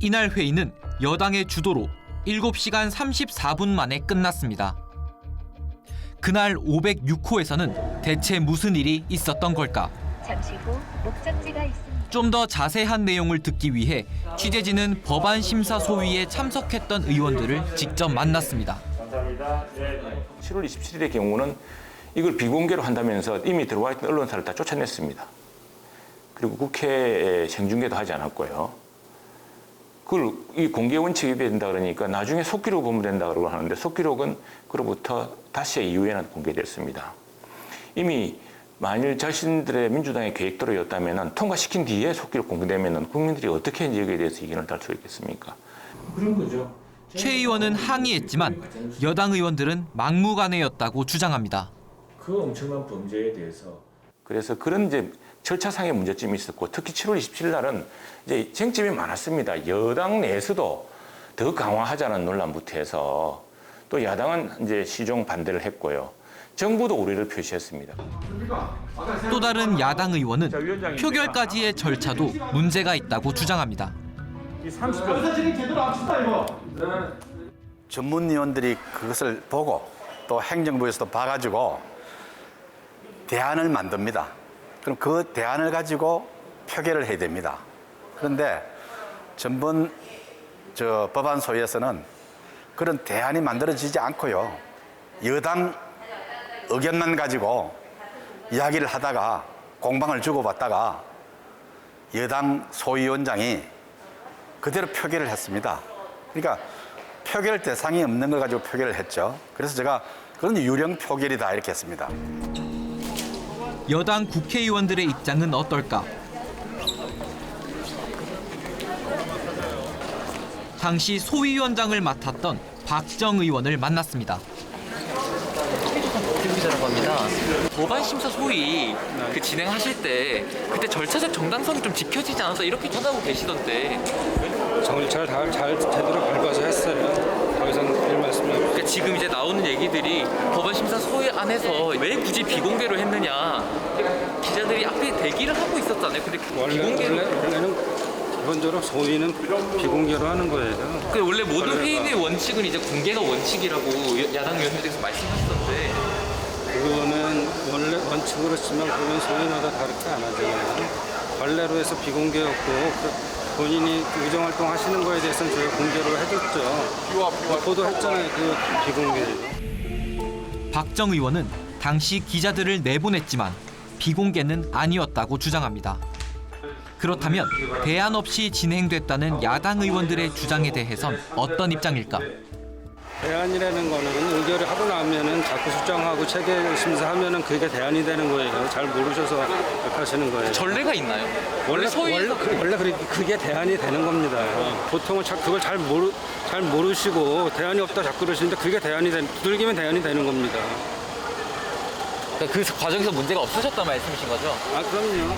이날 회의는 여당의 주도로 7시간 34분 만에 끝났습니다. 그날 506호에서는 대체 무슨 일이 있었던 걸까? 잠시 후 목적지가 있습니다. 좀 더 자세한 내용을 듣기 위해 취재진은 법안 심사 소위에 참석했던 의원들을 직접 만났습니다. 7월 27일의 경우는 이걸 비공개로 한다면서 이미 들어와 있던 언론사를 다 쫓아냈습니다. 그리고 국회에 생중계도 하지 않았고요. 그걸 이 공개 원칙이 된다 그러니까 나중에 속기록 보면 된다 그러고 하는데 속기록은 그로부터 닷새 이후에는 공개됐습니다. 이미 만일 자신들의 민주당의 계획대로였다면 통과시킨 뒤에 속기록 공개되면 국민들이 어떻게 여기에 대해서 의견을 달 수 있겠습니까? 그런 거죠. 최 의원은 항의했지만 여당 의원들은 막무가내였다고 주장합니다. 그 엄청난 범죄에 대해서 그래서 그런 이제 절차상의 문제점이 있었고 특히 7월 27일 날은 이제 쟁점이 많았습니다. 여당 내에서도 더 강화하자는 논란부터 해서 또 야당은 이제 시종 반대를 했고요. 정부도 우려를 표시했습니다. 또 다른 야당 의원은 표결까지의 절차도 문제가 있다고 주장합니다. 전문위원들이 그것을 보고 또 행정부에서도 봐가지고 대안을 만듭니다. 그럼 그 대안을 가지고 표결을 해야 됩니다. 그런데 전번 법안 소위에서는 그런 대안이 만들어지지 않고요. 여당 의견만 가지고 이야기를 하다가 공방을 주고받다가 여당 소위원장이 그대로 표결을 했습니다. 그러니까 표결 대상이 없는 걸 가지고 표결을 했죠. 그래서 제가 그건 유령 표결이다 이렇게 했습니다. 여당 국회의원들의 입장은 어떨까? 당시 소위원장을 맡았던 박정 의원을 만났습니다. 김기자라고 합니다. 법안 심사 소위 진행하실 때 그때 절차적 정당성이 좀 지켜지지 않아서 이렇게 쳐다보고 계시던데. 정찰 잘 제대로 밟아서 했어요. 더 이상 할 말씀이 없어요. 그러니까 지금 이제 나오는 얘기들이 법안 심사 소위 안에서 왜 굳이 비공개로 했느냐. 기자들이 앞에 대기를 하고 있었잖아요. 근데 원래는 기본적으로 소위는 비공개로 하는 거예요. 원래 모든 회의의 원칙은 이제 공개가 원칙이라고 야당 의원들께서 말씀하시던데. 그거는 원래 원칙으로 치면 그건 소위마다 다르게 안 하잖아요. 관례로 해서 비공개였고 본인이 의정활동 하시는 거에 대해서는 저희가 공개로 해줬죠. 보도했잖아요. 그 비공개. 박정 의원은 당시 기자들을 내보냈지만 비공개는 아니었다고 주장합니다. 그렇다면 대안 없이 진행됐다는 야당 의원들의 주장에 대해선 어떤 입장일까? 대안이라는 거는 의결을 하고 나면은 자꾸 수정하고 체계 심사하면은 그게 대안이 되는 거예요. 잘 모르셔서 그렇게 하시는 거예요. 전례가 있나요? 원래 그게 대안이 되는 겁니다. 보통은 그걸 잘 모르시고 대안이 없다 자꾸 그러시는데 그게 두들기면 대안이 되는 겁니다. 그 과정에서 문제가 없으셨단 말씀이신 거죠? 아, 그럼요.